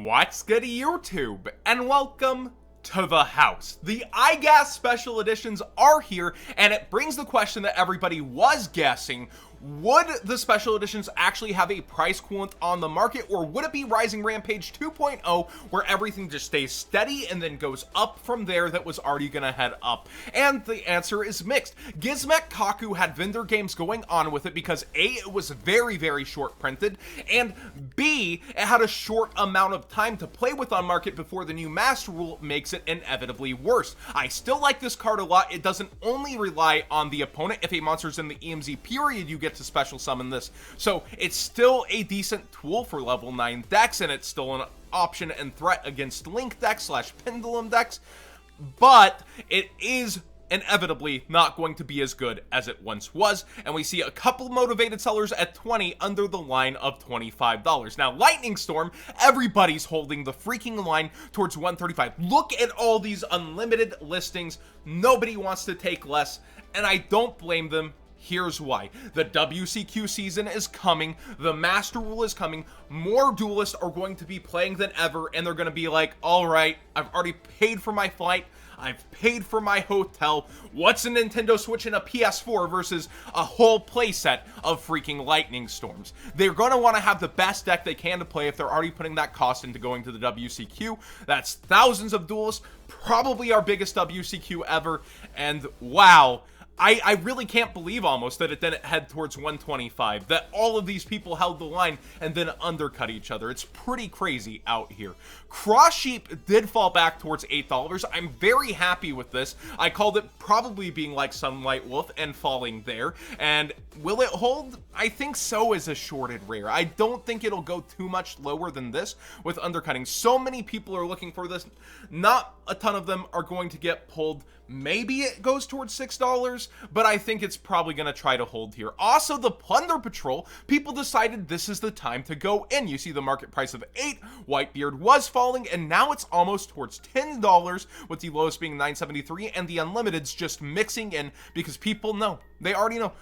What's good, YouTube? And welcome to the house. The IGAS special editions are here, and it brings the question that everybody was guessing: would the special editions actually have a price coolant on the market, or would it be Rising Rampage 2.0 where everything just stays steady and then goes up from there that was already gonna head up? And the answer is mixed. Gizmek Kaku had vendor games going on with it because A, it was very short printed, and B, it had a short amount of time to play with on market before the new master rule makes it inevitably worse. I still like this card a lot. It doesn't only rely on the opponent. If a monster's in the EMZ period, you get to special summon this. So it's still a decent tool for level 9 decks, and it's still an option and threat against Link decks / Pendulum decks, but it is inevitably not going to be as good as it once was, and we see a couple motivated sellers at 20 under the line of $25. Now, Lightning Storm, everybody's holding the freaking line towards 135. Look at all these unlimited listings. Nobody wants to take less, and I don't blame them. Here's why. The WCQ season is coming, the Master Rule is coming, more duelists are going to be playing than ever, and they're going to be like, alright, I've already paid for my flight, I've paid for my hotel, what's a Nintendo Switch and a PS4 versus a whole playset of freaking Lightning Storms? They're going to want to have the best deck they can to play if they're already putting that cost into going to the WCQ. That's thousands of duelists, probably our biggest WCQ ever, and wow. I really can't believe almost that it didn't head towards 125, that all of these people held the line and then undercut each other. It's pretty crazy out here. Cross Sheep did fall back towards $8. I'm very happy with this. I called it probably being like Sunlight Wolf and falling there. And will it hold? I think so as a shorted rare. I don't think it'll go too much lower than this with undercutting. So many people are looking for this. Not a ton of them are going to get pulled. Maybe it goes towards $6, but I think it's probably going to try to hold here. Also, the Plunder Patrol, people decided this is the time to go in. You see the market price of 8, Whitebeard was falling, and now it's almost towards $10, with the lowest being $9.73, and the Unlimited's just mixing in because people know. They already know.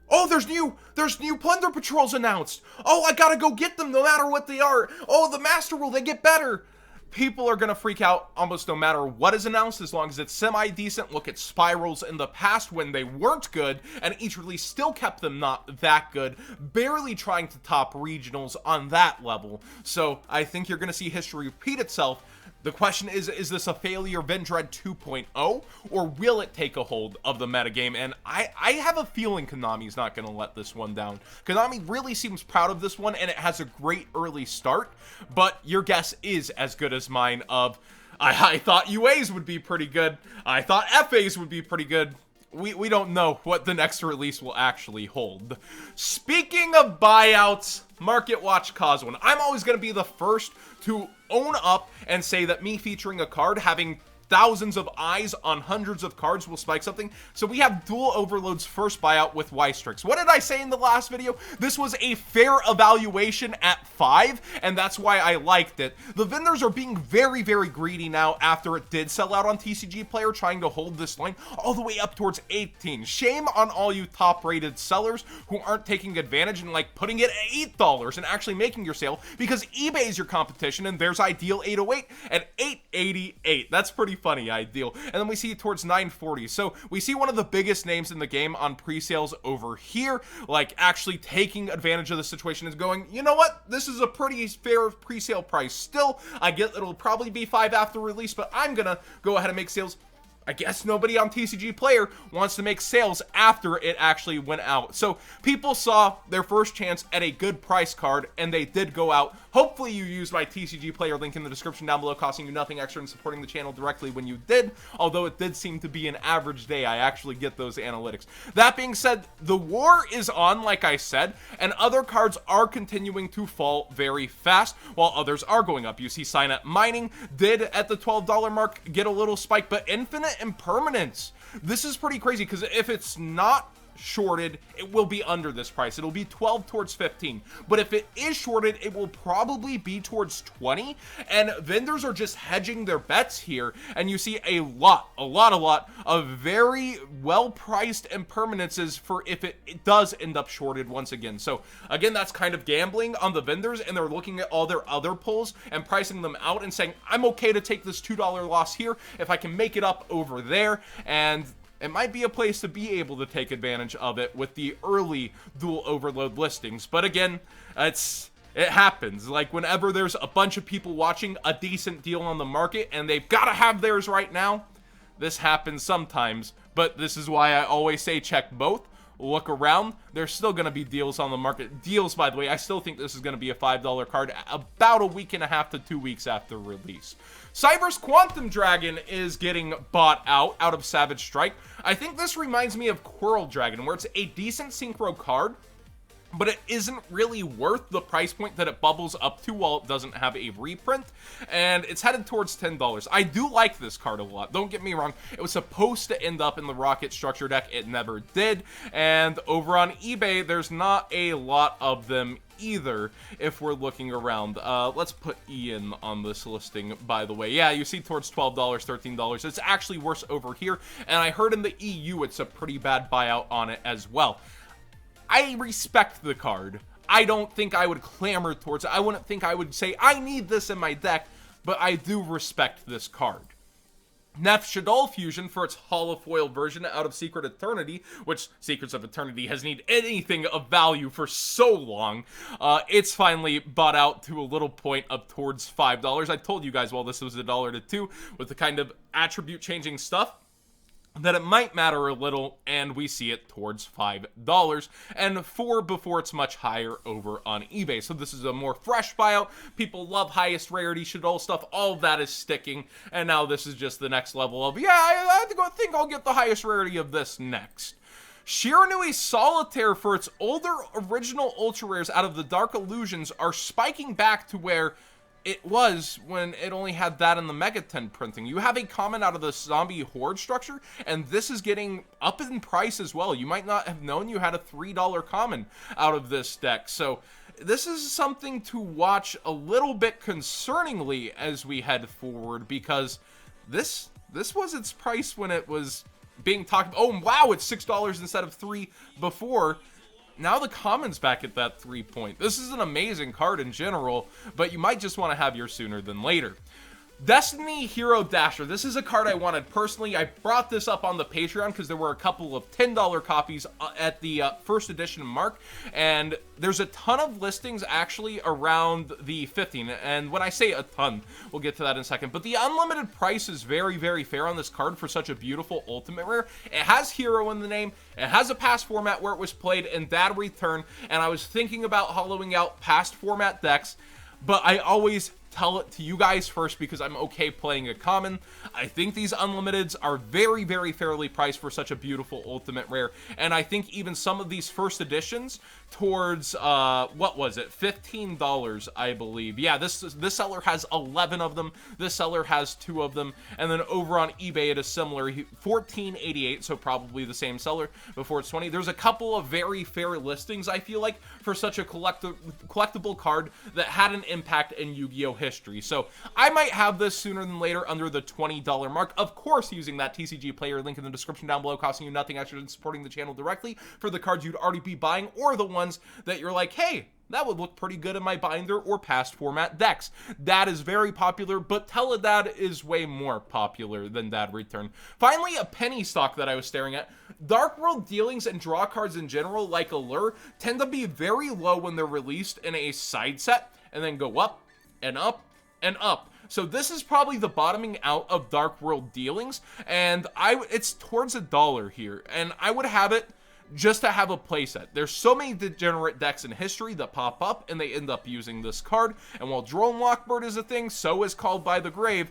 Oh, there's new Plunder Patrols announced. Oh, I gotta go get them no matter what they are. Oh, the Master Rule, they get better. People are going to freak out almost no matter what is announced, as long as it's semi-decent. Look at Spirals in the past when they weren't good, and each release still kept them not that good, barely trying to top regionals on that level. So I think you're going to see history repeat itself. The question is this a failure Vendread 2.0, or will it take a hold of the metagame? And I have a feeling Konami's not going to let this one down. Konami really seems proud of this one, and it has a great early start, but your guess is as good as mine of, I thought UAs would be pretty good, I thought FAs would be pretty good. We don't know what the next release will actually hold. Speaking of buyouts, Market Watch caused one. I'm always going to be the first to own up and say that me featuring a card having thousands of eyes on hundreds of cards will spike something. So we have Duel Overload's first buyout with Y-Strix. What did I say in the last video? This was a fair evaluation at 5, and that's why I liked it. The vendors are being very greedy now after it did sell out on TCG Player, trying to hold this line all the way up towards 18. Shame on all you top-rated sellers who aren't taking advantage and like putting it at $8 and actually making your sale, because eBay is your competition, and there's Ideal 808 at $888. That's pretty funny. Ideal. And then we see it towards 940. So we see one of the biggest names in the game on pre-sales over here, like actually taking advantage of the situation and going, you know what, this is a pretty fair pre-sale price. Still, I get it'll probably be 5 after release, but I'm gonna go ahead and make sales. I guess nobody on TCG Player wants to make sales after it actually went out. So people saw their first chance at a good price card, and they did go out. Hopefully you used my TCG Player link in the description down below, costing you nothing extra and supporting the channel directly when you did. Although it did seem to be an average day, I actually get those analytics. That being said, the war is on, like I said, and other cards are continuing to fall very fast, while others are going up. You see Signet Mining did at the $12 mark get a little spike, but Infinite Impermanence, this is pretty crazy, because if it's not shorted, it will be under this price. It'll be 12 towards 15. But if it is shorted, it will probably be towards 20. And vendors are just hedging their bets here. And you see a lot of very well-priced impermanences for if it does end up shorted once again. So again, that's kind of gambling on the vendors, and they're looking at all their other pulls and pricing them out and saying, I'm okay to take this $2 loss here if I can make it up over there. And it might be a place to be able to take advantage of it with the early Duel Overload listings. But again, it happens. Like, whenever there's a bunch of people watching a decent deal on the market and they've got to have theirs right now, this happens sometimes. But this is why I always say check both. Look around. There's still going to be deals on the market. Deals, by the way, I still think this is going to be a $5 card about a week and a half to 2 weeks after release. Cyber's Quantum Dragon is getting bought out of Savage Strike. I think this reminds me of Coral Dragon, where it's a decent synchro card, but it isn't really worth the price point that it bubbles up to while it doesn't have a reprint, and it's headed towards $10. I do like this card a lot, don't get me wrong. It was supposed to end up in the Rocket Structure deck, it never did, and over on eBay, there's not a lot of them either if we're looking around. Let's put Ian on this listing, by the way. Yeah, you see towards $12, $13. It's actually worse over here, and I heard in the EU it's a pretty bad buyout on it as well. I respect the card. I don't think I would clamor towards it. I wouldn't think I would say, I need this in my deck, but I do respect this card. Neff Shaddoll Fusion for its holofoil version out of Secret Eternity, which Secrets of Eternity has needed anything of value for so long. It's finally bought out to a little point of towards $5. I told you guys, well, this was $1 to $2 with the kind of attribute changing stuff, that it might matter a little, and we see it towards $5 and $4 before it's much higher over on eBay. So this is a more fresh buyout. People love highest rarity Shaddoll stuff. All of that is sticking, and now this is just the next level of, yeah, I think I'll get the highest rarity of this next. Shiranui Solitaire for its older original ultra rares out of the Dark Illusions are spiking back to where it was when it only had that in the Megaten printing. You have a common out of the Zombie Horde structure, and this is getting up in price as well. You might not have known you had a $3 common out of this deck. So this is something to watch a little bit concerningly as we head forward, because this was its price when it was being talked. Oh, wow, it's $6 instead of $3 before. Now the common's back at that 3 point. This is an amazing card in general, but you might just want to have yours sooner than later. Destiny Hero Dasher. This is a card I wanted personally. I brought this up on the Patreon because there were a couple of $10 copies at the first edition mark, and there's a ton of listings actually around the 15, and when I say a ton, we'll get to that in a second, but the unlimited price is very, very fair on this card for such a beautiful ultimate rare. It has Hero in the name, it has a past format where it was played in Dad Return, and I was thinking about hollowing out past format decks, but I always tell it to you guys first because I'm okay playing a common. I think these unlimiteds are very, very fairly priced for such a beautiful ultimate rare, and I think even some of these first editions towards what was it, $15, I believe. Yeah, this seller has 11 of them, this seller has 2 of them, and then over on eBay it is similar, $14.88, so probably the same seller before it's 20. There's a couple of very fair listings, I feel like, for such a collectible card that had an impact in Yu-Gi-Oh history. So I might have this sooner than later under the $20 mark, of course using that TCG player link in the description down below, costing you nothing extra and supporting the channel directly for the cards you'd already be buying, or the ones that you're like, hey, that would look pretty good in my binder or past format decks. That is very popular, but Teledad is way more popular than Dad Return. Finally, a penny stock that I was staring at. Dark World dealings and draw cards in general, like Allure, tend to be very low when they're released in a side set, and then go up and up and up. So this is probably the bottoming out of Dark World dealings, and it's towards $1 here, and I would have it just to have a playset. There's so many degenerate decks in history that pop up and they end up using this card, and while Drone Lockbird is a thing, so is Called by the Grave.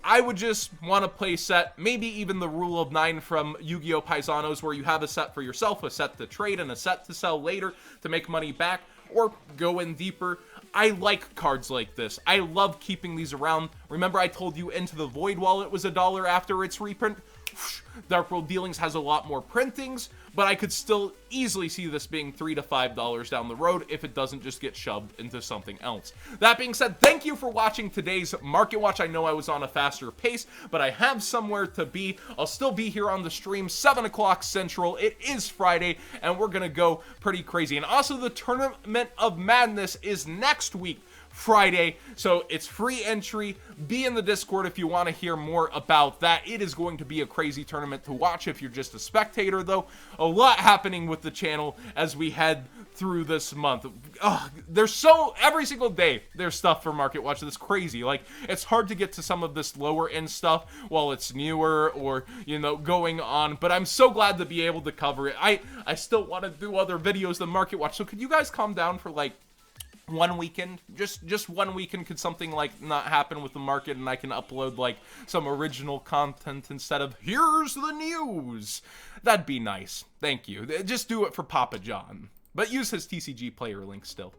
I would just want to play set, maybe even the Rule of 9 from Yu-Gi-Oh! Paisanos, where you have a set for yourself, a set to trade, and a set to sell later to make money back, or go in deeper. I like cards like this. I love keeping these around. Remember I told you Into the Void while it was $1 after its reprint? Dark World Dealings has a lot more printings, but I could still easily see this being $3 to $5 down the road if it doesn't just get shoved into something else. That being said, thank you for watching today's Market Watch. I know I was on a faster pace, but I have somewhere to be. I'll still be here on the stream, 7 o'clock Central. It is Friday, and we're going to go pretty crazy. And also, the Tournament of Madness is next week, Friday, so it's free entry. Be in the Discord if you want to hear more about that. It is going to be a crazy tournament to watch if you're just a spectator, though. A lot happening with the channel as we head through this month. Every single day there's stuff for Market Watch that's crazy. Like, it's hard to get to some of this lower end stuff while it's newer or, you know, going on, but I'm so glad to be able to cover it. I still want to do other videos than Market Watch, so could you guys calm down for like one weekend? Just one weekend, could something like not happen with the market and I can upload like some original content instead of here's the news? That'd be nice. Thank you. Just do it for Papa John, but use his TCG player link still.